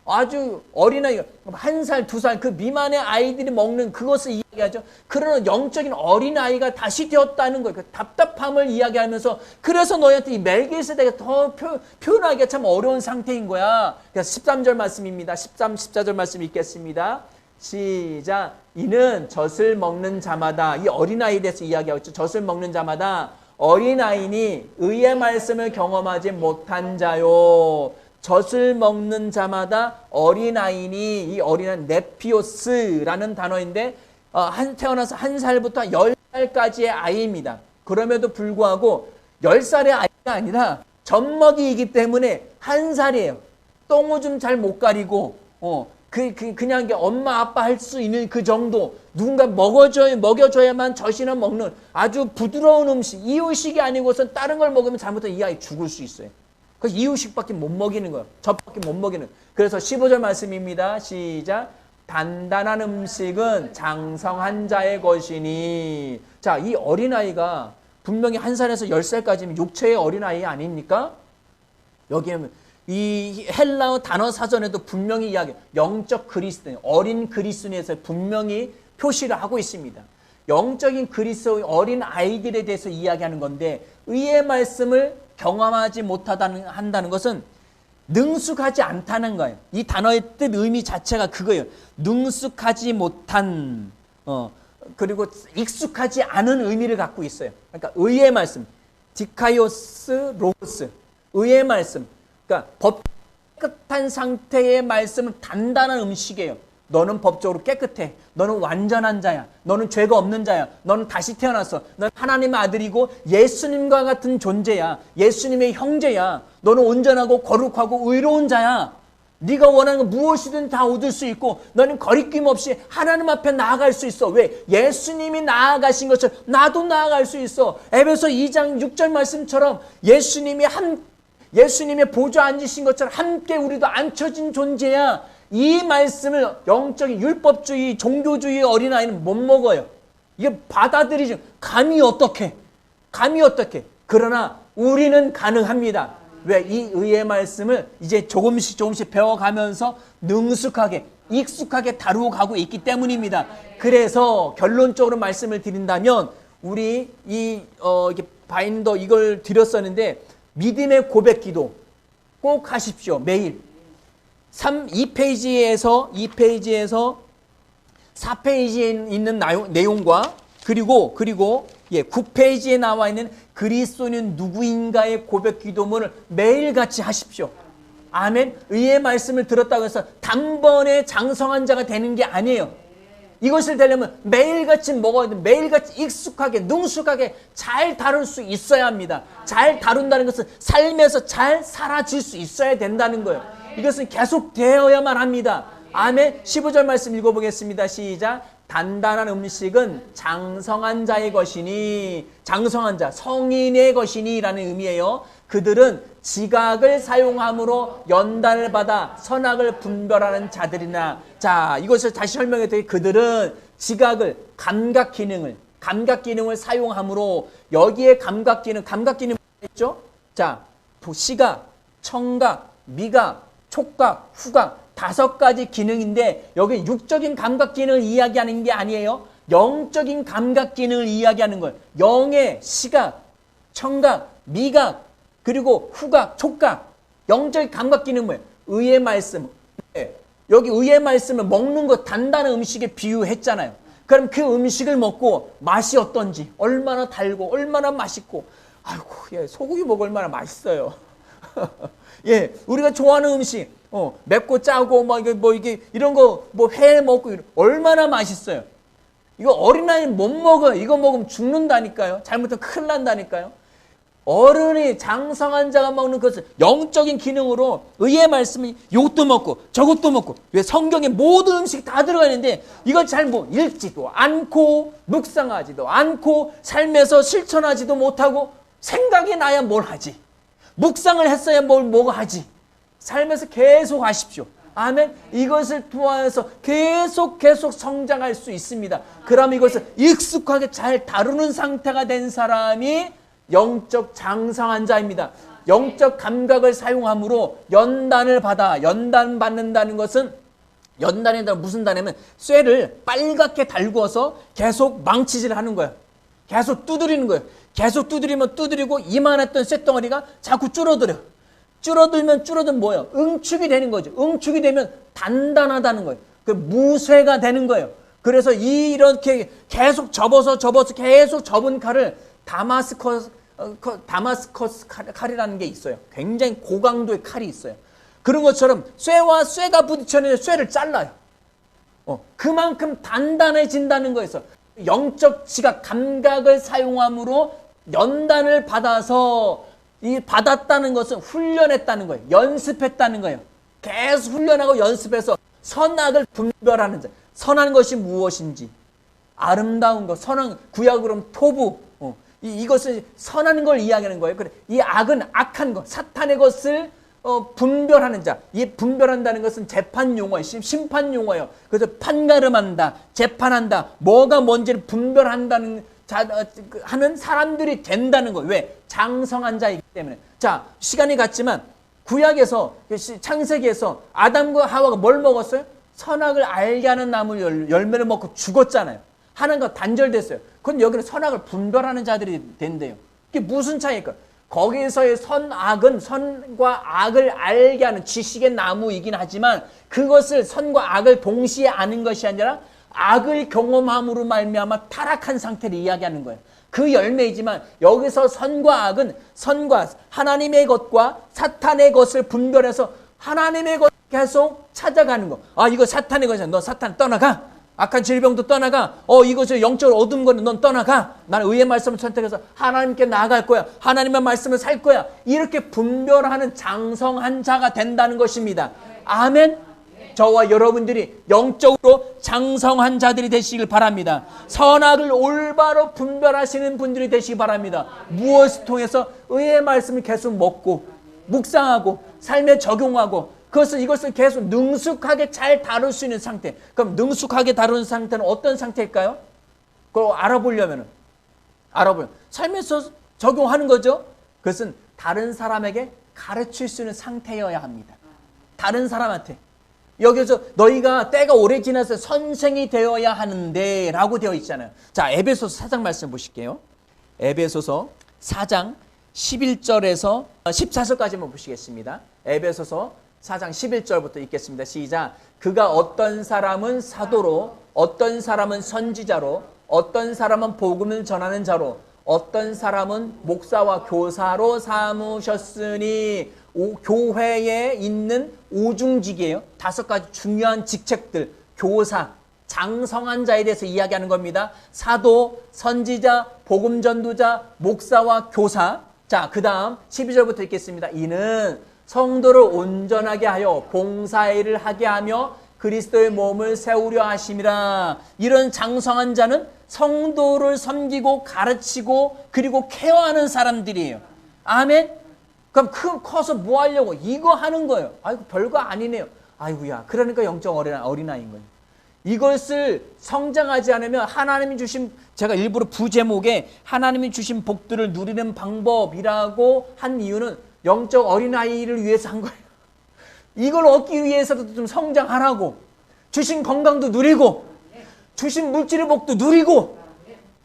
Speaker 1: 아주 어린아이가 1살, 2살 그 미만의 아이들이 먹는 그것을 이야기하죠. 그런 영적인 어린아이가 다시 되었다는 거예요. 그 답답함을 이야기하면서 그래서 너희한테 이 멜기세덱이 더 표현하기가 참 어려운 상태인 거야. 그래서 13절 말씀입니다. 13, 14절 말씀 읽겠습니다. 시작. 이는 젖을 먹는 자마다, 이 어린아이에 대해서 이야기하고 있죠. 젖을 먹는 자마다 어린아이니 의의 말씀을 경험하지 못한 자요. 젖을 먹는 자마다 어린아이니, 이 어린아이 네피오스라는 단어인데 태어나서 1살부터 10살까지의 아이입니다. 그럼에도 불구하고 10살의 아이가 아니라 젖먹이이기 때문에 1살이에요. 똥오줌 잘 못 가리고 그냥 엄마 아빠 할 수 있는 그 정도, 누군가 먹여줘야만 젖이나 먹는 아주 부드러운 음식, 이유식이 아니고선 다른 걸 먹으면 잘못하면 이 아이 죽을 수 있어요. 그래서 이유식밖에 못 먹이는 거예요. 젖밖에 못 먹이는. 그래서 15절 말씀입니다. 시작. 단단한 음식은 장성한 자의 것이니. 자, 이 어린아이가 분명히 1살에서 10살까지면 육체의 어린아이 아닙니까? 여기에는 이 헬라어 단어 사전에도 분명히 영적 그리스도인, 어린 그리스도인에서 분명히 표시를 하고 있습니다. 영적인 그리스도의 어린 아이들에 대해서 이야기하는 건데 의의 말씀을 경험하지 한다는 것은 능숙하지 않다는 거예요. 이 단어의 뜻 의미 자체가 그거예요. 능숙하지 못한 그리고 익숙하지 않은 의미를 갖고 있어요. 그러니까 의의 말씀, 디카이오스 로고스, 의의 말씀. 그러니까 깨끗한 상태의 말씀은 단단한 음식이에요. 너는 법적으로 깨끗해. 너는 완전한 자야. 너는 죄가 없는 자야. 너는 다시 태어났어. 너는 하나님의 아들이고 예수님과 같은 존재야. 예수님의 형제야. 너는 온전하고 거룩하고 의로운 자야. 네가 원하는 거 무엇이든 다 얻을 수 있고 너는 거리낌 없이 하나님 앞에 나아갈 수 있어. 왜? 예수님이 나아가신 것처럼 나도 나아갈 수 있어. 에베소 2장 6절 말씀처럼 예수님의 보좌 앉으신 것처럼 함께 우리도 앉혀진 존재야. 이 말씀을 영적인 율법주의, 종교주의 어린아이는 못 먹어요. 이게 받아들이지. 감히 어떻게? 그러나 우리는 가능합니다. 왜? 이 의의 말씀을 이제 조금씩 배워가면서 능숙하게, 익숙하게 다루어 가고 있기 때문입니다. 그래서 결론적으로 말씀을 드린다면 우리 이게 바인더 이걸 드렸었는데 믿음의 고백 기도 꼭 하십시오. 매일. 2페이지에서 4페이지에 있는 내용과 그리고 9페이지에 나와 있는 그리스도는 누구인가의 고백 기도문을 매일같이 하십시오. 아멘. 의의 말씀을 들었다고 해서 단번에 장성한 자가 되는 게 아니에요. 이것을 되려면 매일같이 먹어야 돼. 매일같이 익숙하게, 능숙하게 잘 다룰 수 있어야 합니다. 잘 다룬다는 것은 삶에서 잘 사라질 수 있어야 된다는 거예요. 이것은 계속 되어야만 합니다. 아멘. 15절 말씀 읽어보겠습니다. 시작. 단단한 음식은 장성한 자의 것이니, 장성한 자, 성인의 것이니 라는 의미예요. 그들은 지각을 사용함으로 연단을 받아 선악을 분별하는 자들이나. 자, 이것을 다시 설명해 드릴게요. 그들은 지각을, 감각 기능을 사용함으로, 여기에 감각 기능 있죠? 자, 시각, 청각, 미각, 촉각, 후각 5가지 기능인데 여기 육적인 감각 기능을 이야기하는 게 아니에요. 영적인 감각 기능을 이야기하는 거예요. 영의 시각, 청각, 미각, 그리고 후각, 촉각. 영적인 감각 기능은 뭐예요? 의의 말씀. 여기 의의 말씀을 먹는 것, 단단한 음식에 비유했잖아요. 그럼 그 음식을 먹고 맛이 어떤지, 얼마나 달고 얼마나 맛있고, 아이고, 소고기 먹을 얼마나 맛있어요. 우리가 좋아하는 음식, 맵고 짜고 이런 거 회 먹고 얼마나 맛있어요. 이거 어린아이 못 먹어요. 이거 먹으면 죽는다니까요. 잘못하면 큰일 난다니까요. 어른이, 장성한 자가 먹는 것은 영적인 기능으로 의의 말씀이 이것도 먹고 저것도 먹고. 왜? 성경에 모든 음식이 다 들어가 있는데 이걸 잘 읽지도 않고 묵상하지도 않고 삶에서 실천하지도 못하고 생각이 나야 뭘 하지. 묵상을 했어야 뭐가 하지. 삶에서 계속 하십시오. 아멘. 이것을 통해서 계속 성장할 수 있습니다. 그럼 이것을 익숙하게 잘 다루는 상태가 된 사람이 영적 장성한 자입니다. 영적 감각을 사용함으로 연단을 받는다는 것은, 연단에 무슨 단냐면 쇠를 빨갛게 달구어서 계속 망치질 하는 거예요. 계속 두드리는 거예요. 계속 두드리고 이만했던 쇳덩어리가 자꾸 줄어들면 뭐예요? 응축이 되는 거죠. 응축이 되면 단단하다는 거예요. 그 무쇠가 되는 거예요. 그래서 이렇게 계속 접어서 계속 접은 칼을 다마스커스 칼이라는 게 있어요. 굉장히 고강도의 칼이 있어요. 그런 것처럼 쇠와 쇠가 부딪혀서 쇠를 잘라요. 그만큼 단단해진다는 거에서 영적 지각, 감각을 사용함으로 연단을 받았다는 것은 훈련했다는 거예요. 연습했다는 거예요. 계속 훈련하고 연습해서 선악을 분별하는 자. 선한 것이 무엇인지, 아름다운 것, 선한, 구약으로는 토부, 이것을 선한 걸 이야기하는 거예요. 그래, 이 악은 악한 것, 사탄의 것을 분별하는 자. 이 분별한다는 것은 재판 용어예요. 심판 용어예요. 그래서 판가름한다, 재판한다, 뭐가 뭔지를 분별한다는 하는 사람들이 된다는 거예요. 왜? 장성한 자이기 때문에. 자, 시간이 갔지만 구약에서, 창세기에서 아담과 하와가 뭘 먹었어요? 선악을 알게 하는 나무 열매를 먹고 죽었잖아요. 하나님과 단절됐어요. 그건 여기는 선악을 분별하는 자들이 된대요. 이게 무슨 차이일까? 거기서의 선악은 선과 악을 알게 하는 지식의 나무이긴 하지만 그것을, 선과 악을 동시에 아는 것이 아니라 악을 경험함으로 말미암아 타락한 상태를 이야기하는 거예요. 그 열매이지만 여기서 선과 악은 선과 하나님의 것과 사탄의 것을 분별해서 하나님의 것 계속 찾아가는 거. 아, 이거 사탄의 것이야. 너 사탄 떠나가. 악한 질병도 떠나가. 이것을 영적으로 얻은 거는 넌 떠나가. 나는 의의 말씀을 선택해서 하나님께 나아갈 거야. 하나님의 말씀을 살 거야. 이렇게 분별하는 장성한 자가 된다는 것입니다. 아멘. 저와 여러분들이 영적으로 장성한 자들이 되시길 바랍니다. 선악을 올바로 분별하시는 분들이 되시기 바랍니다. 무엇을 통해서 의의 말씀을 계속 먹고 묵상하고 삶에 적용하고 이것을 계속 능숙하게 잘 다룰 수 있는 상태. 그럼 능숙하게 다루는 상태는 어떤 상태일까요? 그걸 알아보려면 삶에서 적용하는 거죠. 그것은 다른 사람에게 가르칠 수 있는 상태여야 합니다. 다른 사람한테. 여기서 너희가 때가 오래 지나서 선생이 되어야 하는데 라고 되어 있잖아요. 자, 에베소서 4장 말씀 보실게요. 에베소서 4장 11절에서 14절까지만 보시겠습니다. 에베소서 4장 11절부터 읽겠습니다. 시작. 그가 어떤 사람은 사도로, 어떤 사람은 선지자로, 어떤 사람은 복음을 전하는 자로, 어떤 사람은 목사와 교사로 삼으셨으니, 교회에 있는 오중직이에요. 5가지 중요한 직책들, 교사, 장성한 자에 대해서 이야기하는 겁니다. 사도, 선지자, 복음전도자, 목사와 교사. 자, 그 다음 12절부터 읽겠습니다. 이는 성도를 온전하게 하여 봉사일을 하게 하며 그리스도의 몸을 세우려 하심이라. 이런 장성한 자는 성도를 섬기고 가르치고 그리고 케어하는 사람들이에요. 아멘. 그럼 커서 뭐 하려고? 이거 하는 거예요. 아이고 별거 아니네요. 아이고야. 그러니까 영적 어린아이인 거예요. 이것을 성장하지 않으면 하나님이 주신, 제가 일부러 부제목에 하나님이 주신 복들을 누리는 방법이라고 한 이유는 영적 어린아이를 위해서 한 거예요. 이걸 얻기 위해서도 좀 성장하라고. 주신 건강도 누리고 주신 물질의 복도 누리고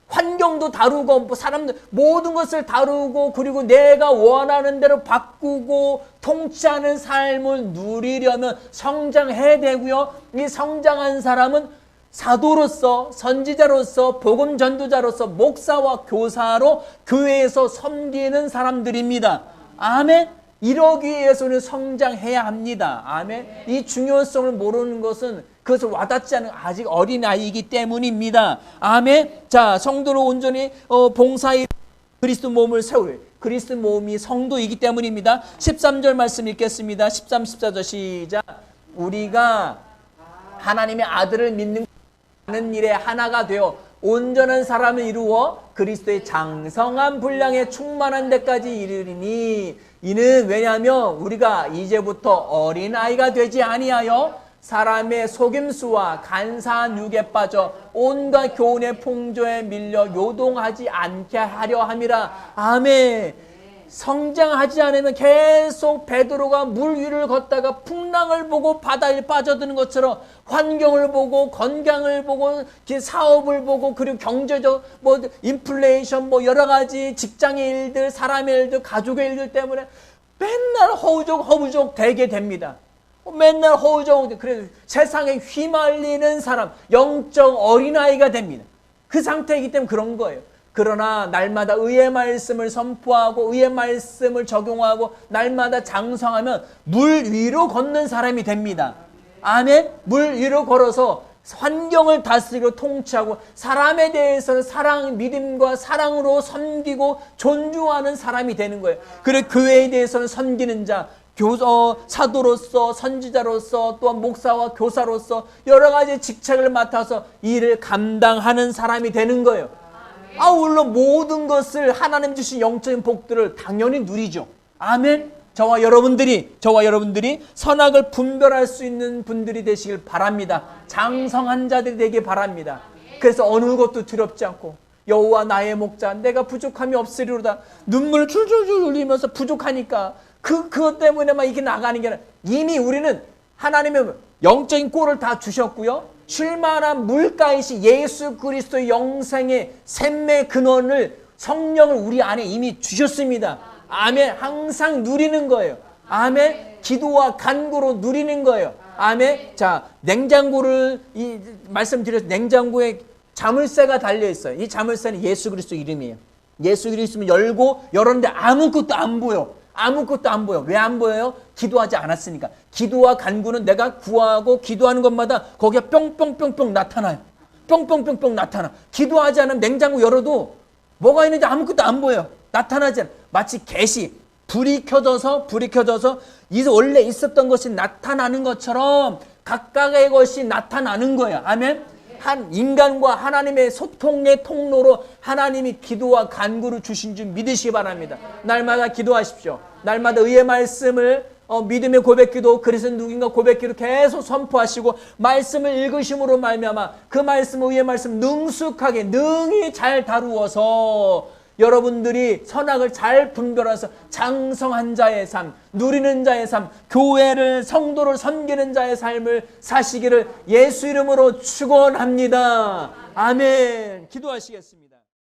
Speaker 1: 환경도 다루고 사람들 모든 것을 다루고 그리고 내가 원하는 대로 바꾸고 통치하는 삶을 누리려면 성장해야 되고요. 이 성장한 사람은 사도로서 선지자로서 복음 전도자로서 목사와 교사로 교회에서 섬기는 사람들입니다. 아멘. 이러기 위해서는 성장해야 합니다. 아멘. 이 중요성을 모르는 것은 그것을 와닿지 않은 아직 어린아이이기 때문입니다. 아멘. 자, 성도로 온전히 봉사의 그리스도 몸을 세울, 그리스도 몸이 성도이기 때문입니다. 13절 말씀 읽겠습니다. 13, 14절 시작. 우리가 하나님의 아들을 믿는 일에 하나가 되어 온전한 사람을 이루어 그리스도의 장성한 분량에 충만한 데까지 이르리니, 이는 왜냐하면 우리가 이제부터 어린아이가 되지 아니하여 사람의 속임수와 간사한 육에 빠져 온갖 교훈의 풍조에 밀려 요동하지 않게 하려 함이라. 아멘. 성장하지 않으면 계속 베드로가 물 위를 걷다가 풍랑을 보고 바다에 빠져드는 것처럼 환경을 보고 건강을 보고 사업을 보고 그리고 경제적 인플레이션 여러 가지 직장의 일들, 사람의 일들, 가족의 일들 때문에 맨날 허우적 되게 됩니다. 맨날 허우적, 그래서 세상에 휘말리는 사람, 영적 어린아이가 됩니다. 그 상태이기 때문에 그런 거예요. 그러나 날마다 의의 말씀을 선포하고 의의 말씀을 적용하고 날마다 장성하면 물 위로 걷는 사람이 됩니다. 아멘. 물 위로 걸어서 환경을 다스리고 통치하고 사람에 대해서는 사랑, 믿음과 사랑으로 섬기고 존중하는 사람이 되는 거예요. 그리고 교회에 대해서는 섬기는 자, 사도로서 선지자로서 또한 목사와 교사로서 여러 가지 직책을 맡아서 일을 감당하는 사람이 되는 거예요. 물론 모든 것을 하나님 주신 영적인 복들을 당연히 누리죠. 아멘. 저와 여러분들이 선악을 분별할 수 있는 분들이 되시길 바랍니다. 장성한 자들이 되길 바랍니다. 그래서 어느 것도 두렵지 않고 여호와 나의 목자, 내가 부족함이 없으리로다. 눈물을 줄줄줄 흘리면서 부족하니까 그것 때문에 막 이렇게 나가는 게 아니라 이미 우리는 하나님의 영적인 꼴을 다 주셨고요. 쉴만한 물가이신 예수 그리스도의 영생의 샘의 근원을, 성령을 우리 안에 이미 주셨습니다. 아멘. 항상 누리는 거예요. 아멘. 기도와 간구로 누리는 거예요. 아멘. 자, 냉장고를 말씀드려서 냉장고에 자물쇠가 달려 있어요. 이 자물쇠는 예수 그리스도 이름이에요. 예수 그리스도는 열고 열었는데 아무것도 안 보여. 아무것도 안 보여. 왜 안 보여요? 기도하지 않았으니까. 기도와 간구는 내가 구하고 기도하는 것마다 거기에 뿅뿅뿅뿅 나타나요. 뿅뿅뿅뿅 나타나. 기도하지 않으면 냉장고 열어도 뭐가 있는지 아무것도 안 보여. 나타나지 않아. 마치 개시. 불이 켜져서 이제 원래 있었던 것이 나타나는 것처럼 각각의 것이 나타나는 거예요. 아멘. 한 인간과 하나님의 소통의 통로로 하나님이 기도와 간구를 주신 줄 믿으시기 바랍니다. 날마다 기도하십시오. 날마다 의의 말씀을 믿음의 고백기도, 그래서 누군가 고백기도 계속 선포하시고 말씀을 읽으심으로 말미암아 그 말씀, 의의 말씀 능숙하게 능히 잘 다루어서 여러분들이 선악을 잘 분별해서 장성한 자의 삶, 누리는 자의 삶, 교회를, 성도를 섬기는 자의 삶을 사시기를 예수 이름으로 축원합니다. 아멘. 기도하시겠습니다.